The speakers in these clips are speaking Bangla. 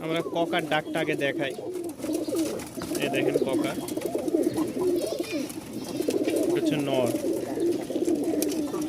আমরা ককার ডাকটা আগে দেখাই। এই দেখেন ককা হচ্ছে নর,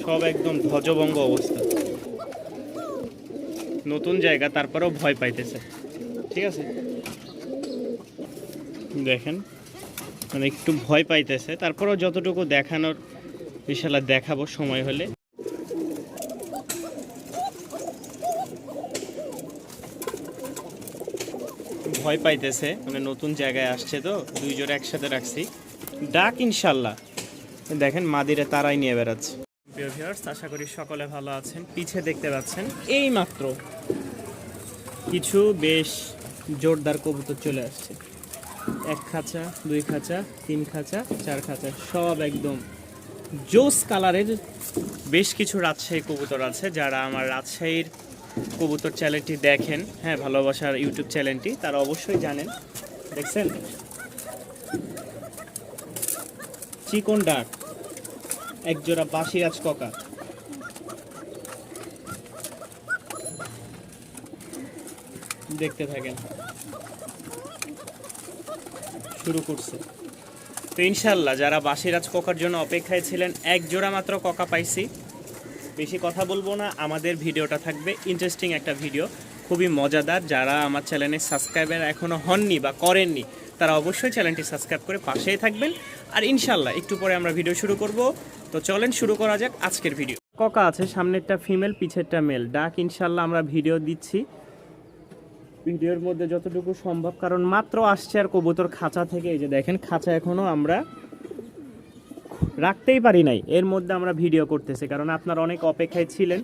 সব একদম ধ্বজভঙ্গ অবস্থা। নতুন জায়গা তারপরেও ভয় পাইতেছে। ঠিক আছে, দেখেন মানে একটু ভয় পাইতেছে, তারপরেও যতটুকু দেখানোর ইনশাল্লাহ দেখাবো সময় হলে। ভয় পাইতেছে মানে নতুন জায়গায় আসছে তো, দুই জোড়া একসাথে রাখছি। ডাক ইনশাল্লাহ। দেখেন মাদিরে তারাই নিয়ে বেড়াচ্ছে। প্রিয় ভিউয়ার্স, আশা করি সকলে ভালো আছেন। পিছে দেখতে পাচ্ছেন এই মাত্র কিছু বেশ জোরদার কবুতর চলে আসছে। এক খাঁচা, দুই খাঁচা, তিন খাঁচা, চার খাঁচা, সব একদম জোস কালারের বেশ কিছু রাজশাহী কবুতর আছে। যারা আমার রাজশাহীর কবুতর চ্যানেলটি দেখেন, হ্যাঁ ভালোবাসার ইউটিউব চ্যানেলটি, তারা অবশ্যই জানেন। দেখছেন চিকন ডাক, একজোড়া বাসিরাজ ককা। দেখতে থাকেন, শুরু করছে তো ইনশাল্লাহ। যারা বাসিরাজ ককার জন্য অপেক্ষায় ছিলেন, এক জোড়া মাত্র ককা পাইছি। বেশি কথা বলবো না, আমাদের ভিডিওটা থাকবে ইন্টারেস্টিং একটা ভিডিও, খুবই মজাদার। যারা আমার চ্যানেলে সাবস্ক্রাইবার এখনও হননি বা করেননি, তারা অবশ্যই চ্যানেলটি সাবস্ক্রাইব করে পাশেই থাকবেন। আর ইনশাল্লাহ একটু পরে আমরা ভিডিও শুরু করব। তো চলেন শুরু করা যাক আজকের ভিডিও। ককা আছে, সামনেরটা ফিমেল, পিছেরটা মেল। ডাক ইনশাল্লাহ আমরা ভিডিও দিচ্ছি, ভিডিওর মধ্যে যতটুকু সম্ভব, কারণ মাত্র আসছে। আর কবুতর খাঁচা থেকে, এই যে দেখেন খাঁচা এখনও আমরা রাখতেই পারি নাই, এর মধ্যে আমরা ভিডিও করতেছি, কারণ আপনারা অনেক অপেক্ষায় ছিলেন।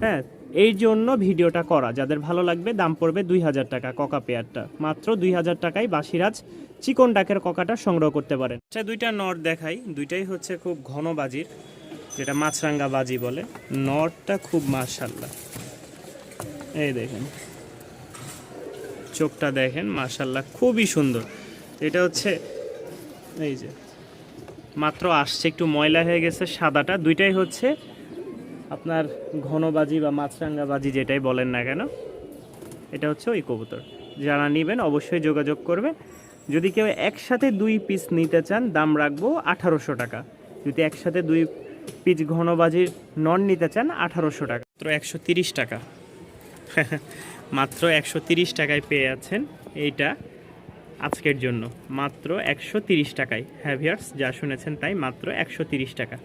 হ্যাঁ, এই জন্য ভিডিওটা করা। যাদের ভালো লাগবে, দাম পড়বে 2000 টাকা ককা পেয়ারটা। মাত্র 2000 টাকায় বাসিরাজ চিকন ডাকের ককাটা সংগ্রহ করতে পারেন। আচ্ছা, দুইটা নর দেখাই। দুইটাই হচ্ছে খুব ঘন বাজির, যেটা মাছরাঙ্গা বাজি বলে। নরটা খুব মাশাআল্লাহ, এই দেখেন চোখটা দেখেন মাশাআল্লাহ, খুবই সুন্দর। এটা হচ্ছে এই যে মাত্র আসছে, একটু ময়লা হয়ে গেছে সাদাটা। দুইটাই হচ্ছে আপনার ঘনবাজি বা মাছরাঙ্গা বাজি, যেটাই বলেন না কেন, এটা হচ্ছে ওই কবুতর। যারা নেবেন অবশ্যই যোগাযোগ করবেন। যদি কেউ একসাথে 2 পিস নিতে চান, দাম রাখবো 1800 টাকা। যদি একসাথে 2 পিস ঘনবাজির নন নিতে চান, 1800 টাকা। মাত্র 130 টাকা মাত্র 130 টাকায় পেয়ে যাচ্ছেন এইটা আজকের জন্য, মাত্র 130 টাকায়। হ্যাঁ ভিউয়ার্স, যা শুনেছেন তাই, মাত্র 130 টাকা।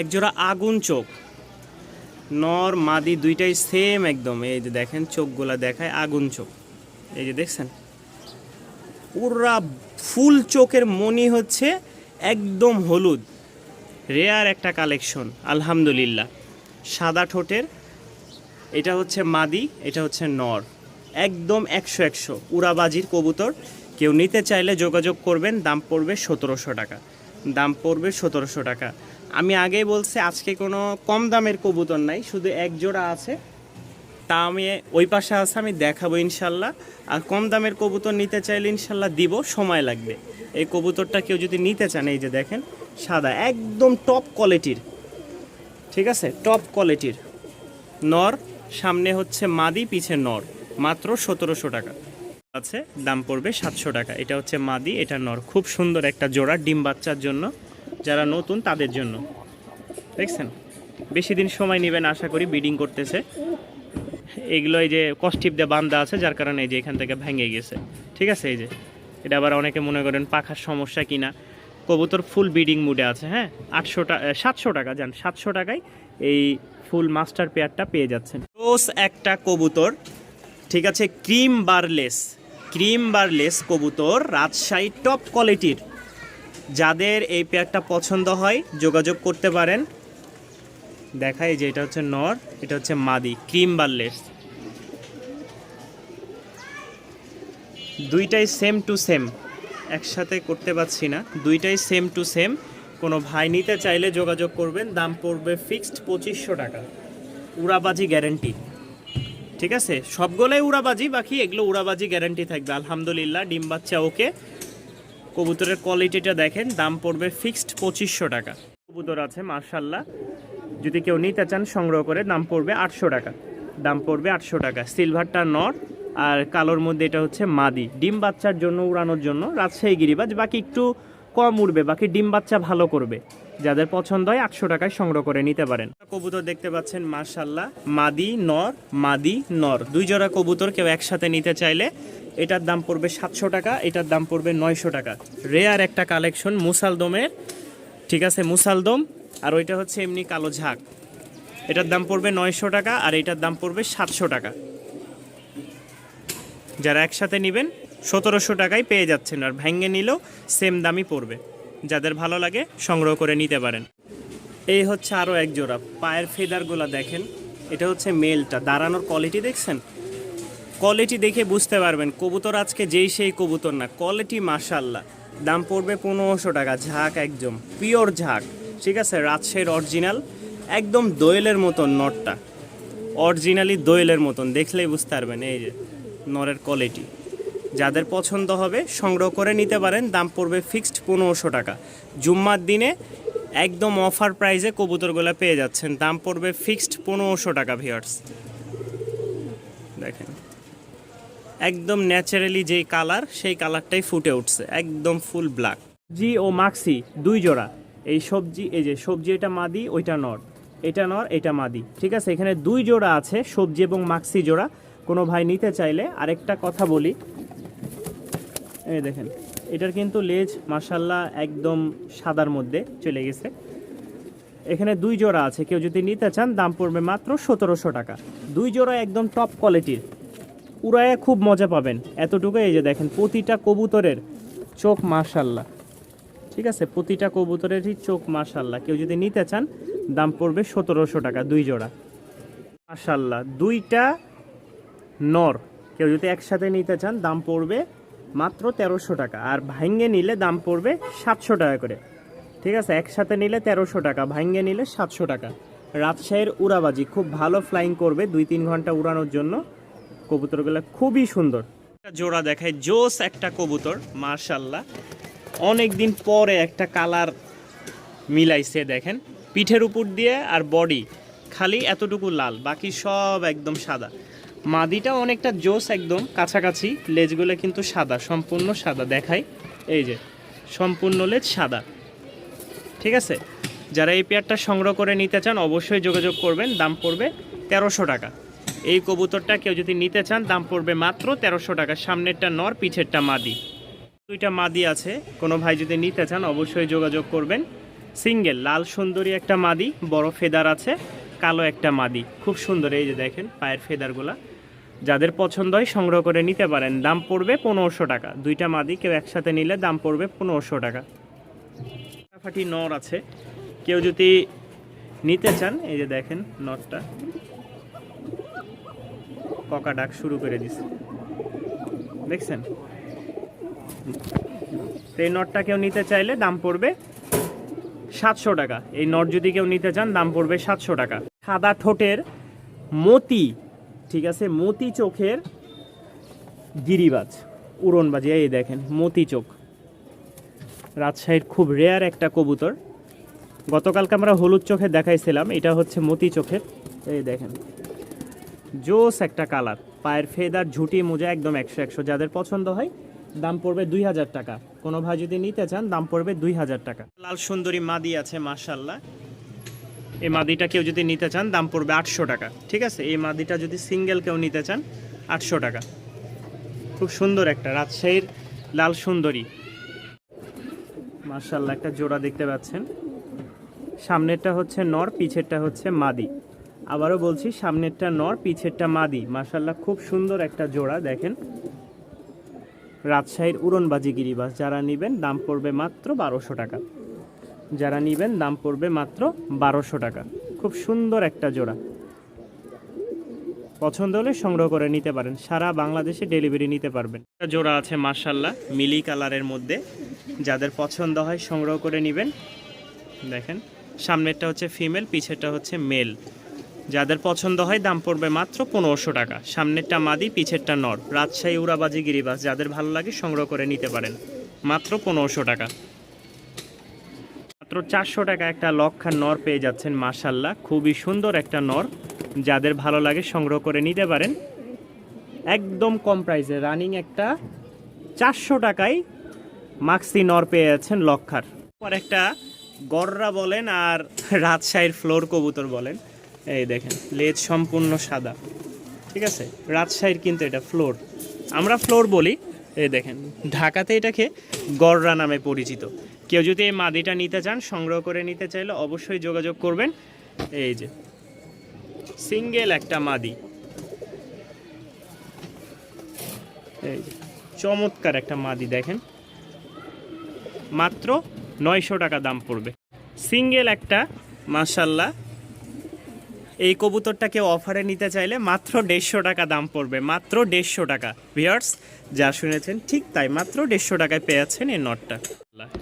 একজোড়া আগুন চোখ, নর মাদি দুইটাই সেম একদম। এই যে দেখেন চোখগুলা দেখায় আগুন চোখ, এই যে দেখছেন পুরা ফুল চোখের মনি হচ্ছে একদম হলুদ, রেয়ার একটা কালেকশন আলহামদুলিল্লাহ। সাদা ঠোঁটের, এটা হচ্ছে মাদি, এটা হচ্ছে নর, একদম 100 উড়াবাজির কবুতর। কেউ নিতে চাইলে যোগাযোগ করবেন, দাম পড়বে 1700 টাকা। দাম পড়বে 1700 টাকা। আমি আগেই বলছি আজকে কোনো কম দামের কবুতর নাই, শুধু এক জোড়া আছে, তা আমি ওই পাশে আছে, আমি দেখাবো ইনশাল্লাহ। আর কম দামের কবুতর নিতে চাইলে ইনশাল্লাহ দিব, সময় লাগবে। এই কবুতরটা কেউ যদি নিতে চান, এই যে দেখেন সাদা, একদম টপ কোয়ালিটির। ঠিক আছে, টপ কোয়ালিটির নর, সামনে হচ্ছে মাদি, পিছে নর। মাত্র 1700 টাকা আছে, দাম পড়বে 700 টাকা। এটা হচ্ছে মাদি, এটা নর। খুব সুন্দর একটা জোড়া, ডিম বাচ্চার জন্য, যারা নতুন তাদের জন্য। দেখছেন বেশি দিন সময় নেবেন আশা করি, ব্রিডিং করতেছে। এগুলো এই যে কস্টিপ দিয়ে বান্ধা আছে, যার কারণে এই যে এখান থেকে ভেঙে গেছে। ঠিক আছে, এই যে এটা আবার অনেকে মনে করেন পাখার সমস্যা কিনা, কবুতর ফুল ব্রিডিং মুডে আছে। হ্যাঁ, 700 টাকা যান, 700 টাকায় এই ফুল মাস্টার পেয়ারটা পেয়ে যাচ্ছেন। রোজ একটা কবুতর, ঠিক আছে, ক্রিম বারলেস কবুতর, রাজশাহী টপ কোয়ালিটির। যাদের এই পেয়ারটা পছন্দ হয় যোগাযোগ করতে পারেন। দেখাই যে এটা হচ্ছে নর, এটা হচ্ছে মাদি, ক্রিম বারলেস। দুইটাই সেম টু সেম, একসাথে করতে পারছি না, দুইটাই সেম টু সেম। কোনো ভাই নিতে চাইলে যোগাযোগ করবেন, দাম পড়বে ফিক্সড 2500 টাকা। উড়াবাজি গ্যারেন্টি। ঠিক আছে, সবগুলোই উড়াবাজি, বাকি এগুলো উড়াবাজি গ্যারান্টি থাকবে আলহামদুলিল্লাহ। ডিম বাচ্চা ওকে। কবুতরের কোয়ালিটিটা দেখেন, দাম পড়বে ফিক্সড 2500 টাকা। কবুতর আছে মাশাআল্লাহ, যদি কেউ নিতে চান সংগ্রহ করে, দাম পড়বে 800 টাকা। দাম পড়বে 800 টাকা। সিলভারটা নর, আর কালোর মধ্যে এটা হচ্ছে মাদি, ডিম বাচ্চার জন্য, উড়ানোর জন্য রাজশাহী গিরিবাজ। বাকি একটু কম উড়বে, বাকি ডিম বাচ্চা ভালো করবে। যাদের পছন্দ হয় 800 টাকায় সংগ্রহ করে নিতে পারেন। কবুতর দেখতে পাচ্ছেন মাশাআল্লাহ, মাদি নর, মাদি নর, 2 জোড়া কবুতর কেউ একসাথে নিতে চাইলে এটার দাম পড়বে 700 টাকা, এটার দাম পড়বে 900 টাকা। রেয়ার একটা কালেকশন মুসালদমের, ঠিক আছে, মুসালদম। আর ওইটা হচ্ছে এমনি কালো ঝাঁক, এটার দাম পড়বে 900 টাকা, আর এটার দাম পড়বে 700 টাকা। যারা একসাথে নেবেন 1700 টাকায় পেয়ে যাচ্ছেন, আর ভেঙে নিলেও সেম দামই পড়বে। যাদের ভালো লাগে সংগ্রহ করে নিতে পারেন। এই হচ্ছে আরও এক জোড়া, পায়ের ফেদারগুলো দেখেন, এটা হচ্ছে মেলটা, দাঁড়ানোর কোয়ালিটি দেখছেন, কোয়ালিটি দেখে বুঝতে পারবেন কবুতর আজকে যেই সেই কবুতর না, কোয়ালিটি মাশাআল্লাহ। দাম পড়বে 1500 টাকা, ঝাঁক একদম পিওর ঝাঁক, ঠিক আছে, রাজশাহীর অরিজিনাল, একদম দোয়েলের মতন নরটা, অরিজিনালি দোয়েলের মতন, দেখলেই বুঝতে পারবেন এই যে নরের কোয়ালিটি। যাদের পছন্দ হবে সংগ্রহ করে নিতে পারেন, দাম পড়বে ফিক্সড 1500 টাকা। জুম্মার দিনে একদম অফার প্রাইসে কবুতরগুলো পেয়ে যাচ্ছেন, দাম পড়বে ফিক্সড 1500 টাকা ভিউয়ার্স। দেখেন একদম ন্যাচারালি যেই কালার সেই কালারটাই ফুটে উঠছে, একদম ফুল ব্ল্যাক। জি ও মাক্সি 2 জোড়া, এই সবজি, এই যে সবজি এটা মাদি, ওইটা নর, এটা নর, এটা মাদি, ঠিক আছে। এখানে 2 জোড়া আছে, সবজি এবং মাক্সি জোড়া। কোনো ভাই নিতে চাইলে আরেকটা কথা বলি, এই দেখেন এটার কিন্তু লেজ মাশাআল্লাহ একদম সাদার মধ্যে চলে গেছে। এখানে 2 জোড়া আছে, কেউ যদি নিতে চান দাম পড়বে মাত্র 1700 টাকা। 2 জোড়া একদম টপ কোয়ালিটির, উড়ায় খুব মজা পাবেন। এতটুকু, এই যে দেখেন প্রতিটা কবুতরের চোখ মাশাআল্লাহ, ঠিক আছে, প্রতিটা কবুতরেরই চোখ মাশাআল্লাহ। কেউ যদি নিতে চান দাম পড়বে 1700 টাকা 2 জোড়া মাশাআল্লাহ। 2টা নর কেউ যদি একসাথে নিতে চান দাম পড়বে মাত্র 1300 টাকা, আর ভাঙ্গে নিলে দাম পড়বে 700 টাকা করে, ঠিক আছে। একসাথে নিলে 1300 টাকা, ভাঙ্গে নিলে 700 টাকা। রাজশাহীর উড়াবাজি, খুব ভালো ফ্লাইং করবে, 2-3 ঘন্টা উড়ানোর জন্য। কবুতরগুলো খুবই সুন্দর। জোড়া দেখায় জোস একটা কবুতর মাশাআল্লাহ, অনেক দিন পরে একটা কালার মিলাইছে, দেখেন পিঠের উপর দিয়ে আর বডি খালি এতটুকু লাল, বাকি সব একদম সাদা। মাদিটা অনেকটা জোস, একদম কাছাকাছি, লেজগুলো কিন্তু সাদা, সম্পূর্ণ সাদা দেখাই, এই যে সম্পূর্ণ লেজ সাদা, ঠিক আছে। যারা এই পেয়ারটা সংগ্রহ করে নিতে চান অবশ্যই যোগাযোগ করবেন, দাম পড়বে 1300 টাকা। এই কবুতরটা কেউ যদি নিতে চান দাম পড়বে মাত্র 1300 টাকা। সামনেরটা নর, পিছেরটা মাদি, 2টা মাদি আছে। কোনো ভাই যদি নিতে চান অবশ্যই যোগাযোগ করবেন। সিঙ্গেল লাল সুন্দরী একটা মাদি, বড় ফেদার আছে, কালো একটা মাদি, খুব সুন্দর। এই যে দেখেন পায়ের ফেদারগুলা, যাদের পছন্দ হয় সংগ্রহ করে নিতে পারেন, দাম পড়বে 1500 টাকা। 2টা মাদি কেউ একসাথে নিলে দাম পড়বে 1500 টাকা। ফাটাফাটি নর আছে, কেউ যদি নিতে চান, এই যে দেখেন নরটা ককা ডাক শুরু করে দিছে, দেখছেন। এই নটটা কেউ নিতে চাইলে দাম পড়বে 700 টাকা। এই নট যদি কেউ নিতে চান দাম পড়বে 700 টাকা। সাদা ঠোঁটের মতি, ঠিক আছে, মতি চোখের গিরিবাজ, উড়নবাজি, এই দেখেন মতি চোখ, রাজশাহীর খুব রেয়ার একটা কবুতর। গতকালকে আমরা হলুদ চোখে দেখাইছিলাম, এটা হচ্ছে মতি চোখের, এই দেখেন জোস একটা কালার, পায়ের ফেদার, ঝুটি মোজা একদম 100-100। যাদের পছন্দ হয় দাম পড়বে 2000 টাকা। কোনো ভাই যদি নিতে চান দাম পড়বে 2000 টাকা। লাল সুন্দরী মাদি আছে মাশাআল্লাহ, এই মাদিটা কেউ যদি নিতে চান দাম পড়বে 800 টাকা, ঠিক আছে। এই মাদিটা যদি সিঙ্গেল কেউ নিতে চান 800 টাকা। খুব সুন্দর একটা রাজশাহীর লাল সুন্দরী মাশাআল্লাহ, একটা জোড়া দেখতে পাচ্ছেন। সামনেরটা হচ্ছে নর, পিছেরটা হচ্ছে মাদি। আবারও বলছি, সামনেরটা নর, পিছেরটা মাদি, মাশাআল্লাহ খুব সুন্দর একটা জোড়া। দেখেন রাজশাহীর উড়নবাজি গিরিবাজ। যারা নেবেন দাম পড়বে মাত্র 1200 টাকা। যারা নেবেন দাম পড়বে মাত্র 1200 টাকা। খুব সুন্দর একটা জোড়া, পছন্দ হলে সংগ্রহ করে নিতে পারেন, সারা বাংলাদেশে ডেলিভারি নিতে পারবেন। একটা জোড়া আছে মাশাআল্লাহ মিলি কালারের মধ্যে, যাদের পছন্দ হয় সংগ্রহ করে নেবেন। দেখেন সামনেরটা হচ্ছে ফিমেল, পিছেরটা হচ্ছে মেল। যাদের পছন্দ হয় দাম পড়বে মাত্র 1500 টাকা। সামনেরটা মাদি, পিছেরটা নর, রাজশাহী উড়াবাজি গিরিবাজ। যাদের ভালো লাগে সংগ্রহ করে নিতে পারেন, মাত্র 1500 টাকা। মাত্র 400 টাকা একটা লক্ষা নর পেয়ে যাচ্ছেন মাশাআল্লাহ, খুবই সুন্দর একটা নর। যাদের ভালো লাগে সংগ্রহ করে নিতে পারেন। একদম কম প্রাইসে রানিং একটা 400 টাকায় মাক্সি নর পেয়ে যাচ্ছেন লক্ষার। পর একটা গররা বলেন আর রাজশাহীর ফ্লোর কবুতর বলেন, এই দেখেন লেজ সম্পূর্ণ সাদা, ঠিক আছে। রাজশাহীর কিন্তু এটা ফ্লোর, আমরা ফ্লোর বলি। এই দেখেন ঢাকাতে এটাকে গররা নামে পরিচিত। কেউ যদি এই মাদিটা নিতে চান, সংগ্রহ করে নিতে চাইলে অবশ্যই যোগাযোগ করবেন। এই যে সিঙ্গেল একটা মাদি, এই যে চমৎকার একটা মাদি দেখেন, মাত্র 900 টাকা দাম পড়বে সিঙ্গেল একটা। মাশাল্লাহ, এই কবুতরটা কেউ অফারে নিতে চাইলে মাত্র 150 টাকা দাম পড়বে, মাত্র 150 টাকা। ভিউয়ার্স যা শুনেছেন ঠিক তাই, মাত্র 150 টাকায় পেয়ে যাচ্ছেন এই নটটা।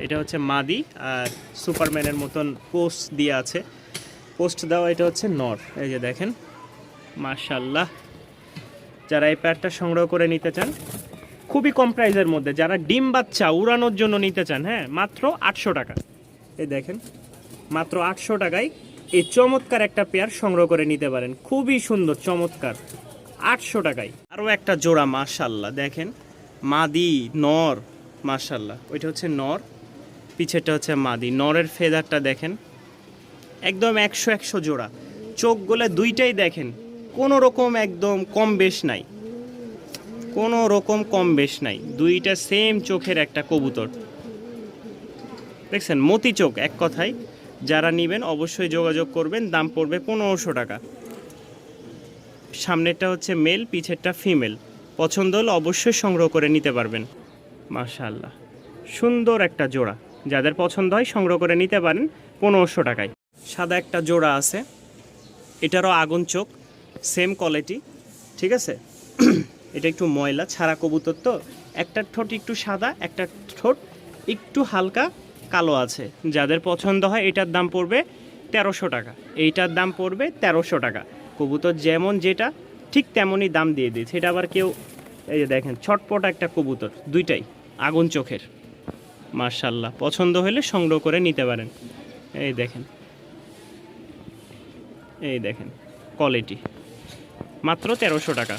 এটা হচ্ছে মাদি আর সুপারম্যানের মতন পোস্ট দিয়ে আছে, পোস্ট দেওয়া, এটা হচ্ছে নর। এই যে দেখেন মাশাল্লাহ, যারা এই প্যাডটা সংগ্রহ করে নিতে চান খুবই কম প্রাইসের মধ্যে, যারা ডিম বাচ্চা উড়ানোর জন্য নিতে চান, হ্যাঁ মাত্র 800 টাকা। এই দেখেন মাত্র 800 টাকায় এই চমৎকার একটা পেয়ার সংগ্রহ করে নিতে পারেন, খুবই সুন্দর চমৎকার, 800 টাকায়। আরও একটা জোড়া মাশাল্লাহ দেখেন, মাদি নর, মাশাল্লাহ ওইটা হচ্ছে নর, পিছেরটা হচ্ছে মাদি। নরের ফেদারটা দেখেন একদম 100 জোড়া, চোখগুলো দুইটাই দেখেন কোনো রকম একদম কম বেশ নাই, কোনো রকম কম বেশ নাই, দুইটা সেম চোখের একটা কবুতর দেখছেন, মতি চোখ এক কথায়। যারা নেবেন অবশ্যই যোগাযোগ করবেন, দাম পড়বে 1500 টাকা। সামনেরটা হচ্ছে মেল, পিছেরটা ফিমেল, পছন্দ হলে অবশ্যই সংগ্রহ করে নিতে পারবেন। মাশাআল্লাহ সুন্দর একটা জোড়া, যাদের পছন্দ হয় সংগ্রহ করে নিতে পারেন 1500 টাকায়। সাদা একটা জোড়া আছে, এটারও আগুন চোখ, সেম কোয়ালিটি, ঠিক আছে। এটা একটু ময়লা ছাড়া কবুতর তো, একটা ঠোঁট একটু সাদা, একটা ঠোঁট একটু হালকা কালো আছে। যাদের পছন্দ হয় এটার দাম পড়বে 1300 টাকা, এইটার দাম পড়বে 1300 টাকা। কবুতর যেমন যেটা ঠিক তেমনই দাম দিয়ে দিচ্ছে। এটা আবার কেউ, এই যে দেখেন ছটপট একটা কবুতর, দুইটাই আগুন চোখের, মাশাআল্লাহ পছন্দ হলে সংগ্রহ করে নিতে পারেন। এই দেখেন, এই দেখেন কোয়ালিটি, মাত্র 1300 টাকা।